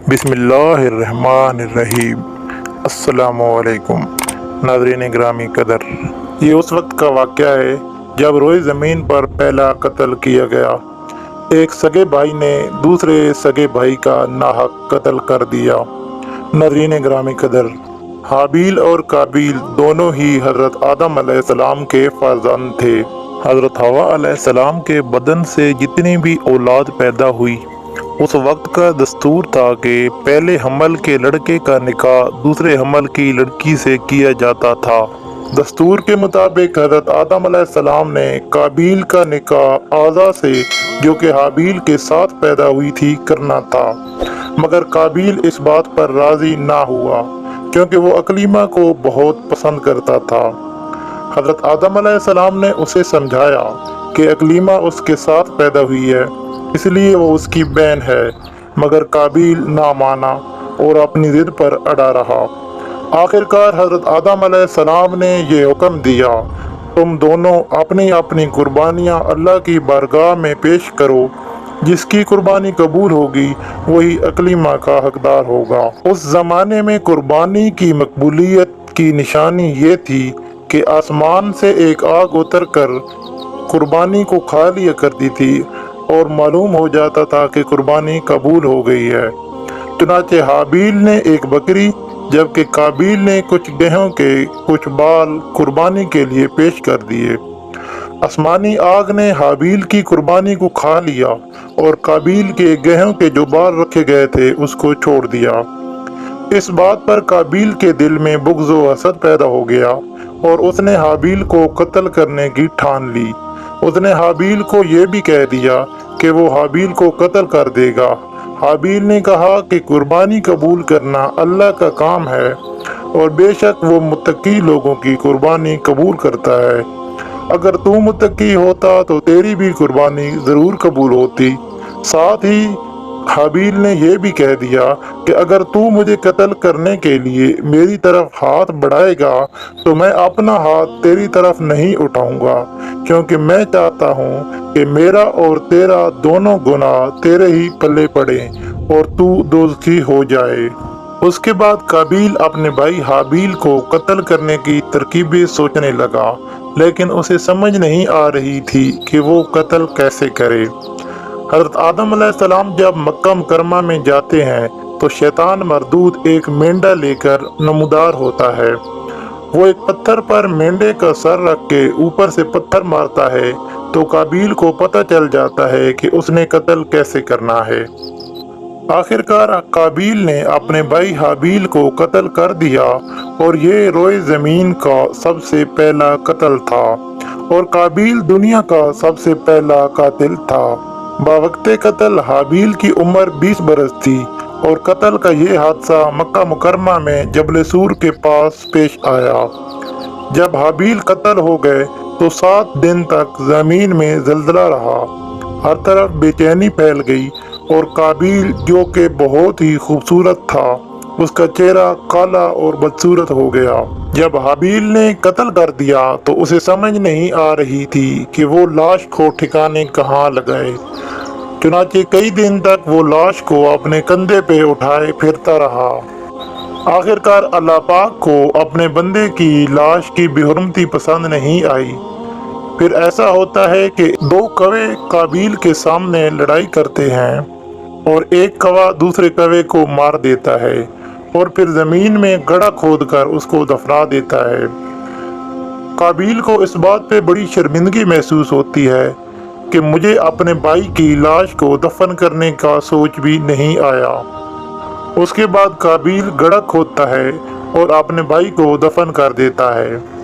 बिस्मिल्लाहिर्रहमानिर्रहीम। अस्सलामु अलैकुम नाज़रीन ग्रामी कदर। ये उस वक्त का वाक़या है जब रोए ज़मीन पर पहला कत्ल किया गया। एक सगे भाई ने दूसरे सगे भाई का नाहक कत्ल कर दिया। नाज़रीन ग्रामी कदर, हाबील और काबील दोनों ही हज़रत आदम अलैहिस्सलाम के फ़र्ज़ंद थे। हज़रत हवा अलैहिस्सलाम के बदन से जितनी भी औलाद पैदा हुई, उस वक्त का दस्तूर था कि पहले हमल के लड़के का निकाह दूसरे हमल की लड़की से किया जाता था। दस्तूर के मुताबिक हज़रत आदम अलैहिस्सलाम ने काबील का निकाह आज़ा से, जो कि हाबील के साथ पैदा हुई थी, करना था, मगर काबील इस बात पर राज़ी ना हुआ क्योंकि वो अकलीमा को बहुत पसंद करता था। हज़रत आदम अलैहिस्सलाम ने उसे समझाया कि अकलीमा उसके साथ पैदा हुई है, इसलिए वो उसकी बहन है, मगर काबील ना माना और अपनी ज़िद पर अड़ा रहा। आखिरकार हज़रत आदम अलैहिस्सलाम ने ये हुक्म दिया, तुम दोनों अपनी अपनी कुर्बानियाँ अल्लाह की बारगाह में पेश करो, जिसकी कुर्बानी कबूल होगी वही अकलीमा का हकदार होगा। उस ज़माने में कुर्बानी की मकबूलियत की निशानी ये थी कि आसमान से एक आग उतर कर कुर्बानी को खा लिया करती थी और मालूम हो जाता था कि कुर्बानी कबूल हो गई है। चुनाचे हाबील ने एक बकरी, जबकि काबील ने कुछ गेहूं के कुछ बाल कुर्बानी के लिए पेश कर दिए। आसमानी आग ने हाबील की कुर्बानी को खा लिया और काबील के गेहूं के जो बाल रखे गए थे उसको छोड़ दिया। इस बात पर काबील के दिल में बुग़्ज़ व हसद पैदा हो गया और उसने हाबील को कत्ल करने की ठान ली। उसने हाबील को ये भी कह दिया कि वो हाबील को कत्ल कर देगा। हाबील ने कहा कि कुर्बानी कबूल करना अल्लाह का काम है और बेशक वो मुत्तकी लोगों की कुर्बानी कबूल करता है। अगर तू मुत्तकी होता तो तेरी भी कुर्बानी ज़रूर कबूल होती। साथ ही हाबील ने यह भी कह दिया कि अगर तू मुझे कत्ल करने के लिए मेरी तरफ हाथ बढ़ाएगा तो मैं अपना हाथ तेरी तरफ नहीं उठाऊंगा, क्योंकि मैं चाहता हूँ कि मेरा और तेरा दोनों गुनाह तेरे ही पल्ले पड़े और तू दोज़खी हो जाए। उसके बाद काबील अपने भाई हाबील को कत्ल करने की तरकीबें सोचने लगा, लेकिन उसे समझ नहीं आ रही थी कि वो कत्ल कैसे करे। हज़रत आदम अलैहिस्सलाम जब मक्का मुकरमा में जाते हैं तो शैतान मरदूद एक मेंढा लेकर नमूदार होता है। वो एक पत्थर पर मेंढे का सर रख के ऊपर से पत्थर मारता है तो काबील को पता चल जाता है कि उसने कत्ल कैसे करना है। आखिरकार काबील ने अपने भाई हाबील को कत्ल कर दिया और ये रोए ज़मीन का सबसे पहला कत्ल था और काबील दुनिया का सबसे पहला कातिल था। बावक्ते कत्ल हाबील की उम्र 20 बरस थी और कत्ल का ये हादसा मक्का मुकरमा में जबल सूर के पास पेश आया। जब हाबील कत्ल हो गए तो 7 दिन तक ज़मीन में ज़लज़ला रहा, हर तरफ बेचैनी फैल गई और काबील, जो कि बहुत ही खूबसूरत था, उसका चेहरा काला और बदसूरत हो गया। जब हाबील ने कत्ल कर दिया तो उसे समझ नहीं आ रही थी कि वो लाश को ठिकाने कहाँ लगाए। चुनाचे कई दिन तक वो लाश को अपने कंधे पे उठाए फिरता रहा। आखिरकार अल्लाह पाक को अपने बंदे की लाश की बेहुरमती पसंद नहीं आई। फिर ऐसा होता है कि 2 कौवे काबील के सामने लड़ाई करते हैं और एक कौवा दूसरे कौवे को मार देता है और फिर ज़मीन में गड्ढा खोदकर उसको दफना देता है। काबील को इस बात पे बड़ी शर्मिंदगी महसूस होती है कि मुझे अपने भाई की लाश को दफन करने का सोच भी नहीं आया। उसके बाद काबील गड्ढा खोदता है और अपने भाई को दफन कर देता है।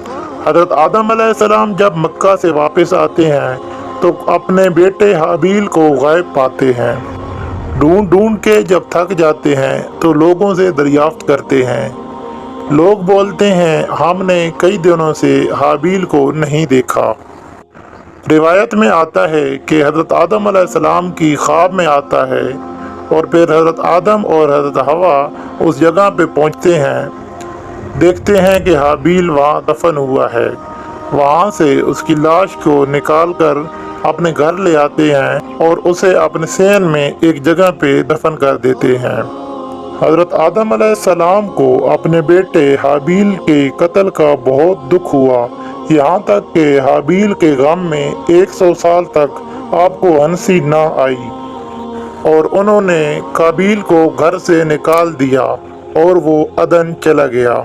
हज़रत आदम अलैहिस्सलाम जब मक्का से वापस आते हैं तो अपने बेटे हाबील को गायब पाते हैं। ढूंढ ढूंढ के जब थक जाते हैं तो लोगों से दरियाफ्त करते हैं। लोग बोलते हैं, हमने कई दिनों से हाबील को नहीं देखा। रिवायत में आता है कि हज़रत आदम अलैहिस्सलाम की ख्वाब में आता है और फिर हज़रत आदम और हज़रत हवा उस जगह पे पहुंचते हैं, देखते हैं कि हाबील वहाँ दफन हुआ है। वहाँ से उसकी लाश को निकाल कर अपने घर ले आते हैं और उसे अपने सेहन में एक जगह पे दफन कर देते हैं। حضرت آدم علیہ السلام کو اپنے بیٹے حابیل کے قتل کا بہت دکھ ہوا، یہاں تک کہ حابیل کے غم میں 100 سال تک آپ کو ہنسی نہ آئی، اور انہوں نے قابیل کو گھر سے نکال دیا اور وہ عدن چلا گیا۔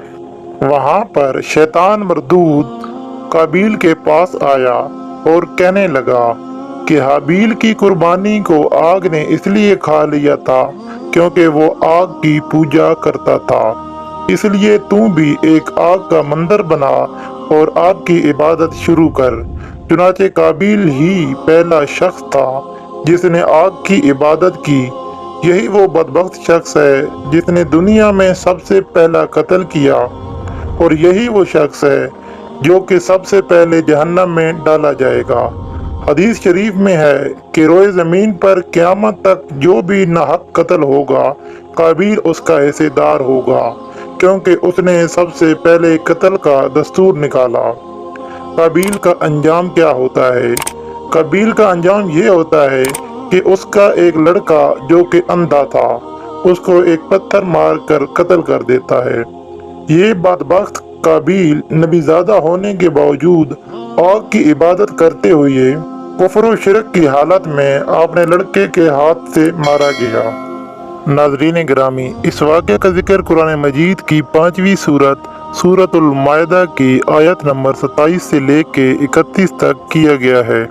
وہاں پر شیطان مردود قابیل کے پاس آیا اور کہنے لگا کہ حابیل کی قربانی کو آگ نے اس لیے کھا لیا تھا کیونکہ وہ آگ کی پوجا کرتا تھا، اس لیے تو بھی ایک آگ کا مندر بنا اور آگ کی عبادت شروع کر۔ چنانچہ قابیل ہی پہلا شخص تھا جس نے آگ کی عبادت کی۔ یہی وہ بدبخت شخص ہے جس نے دنیا میں سب سے پہلا قتل کیا، اور یہی وہ شخص ہے جو کہ سب سے پہلے جہنم میں ڈالا جائے گا۔ حدیث شریف میں ہے کہ روئے زمین پر قیامت تک جو بھی ناحق قتل ہوگا، قابیل اس کا حصے دار ہوگا، کیونکہ اس نے سب سے پہلے قتل کا دستور نکالا۔ قابیل کا انجام کیا ہوتا ہے؟ قابیل کا انجام یہ ہوتا ہے کہ اس کا ایک لڑکا جو کہ اندھا تھا، اس کو ایک پتھر مار کر قتل کر دیتا ہے۔ یہ بدبخت قابیل نبی زادہ ہونے کے باوجود آگ کی عبادت کرتے ہوئے کفر و شرک کی حالت میں اپنے لڑکے کے ہاتھ سے مارا گیا۔ ناظرین گرامی، اس واقعہ کا ذکر قرآن مجید کی 5ویں سورت سورۃ المائدہ کی آیت نمبر 27 سے لے کے 31 تک کیا گیا ہے۔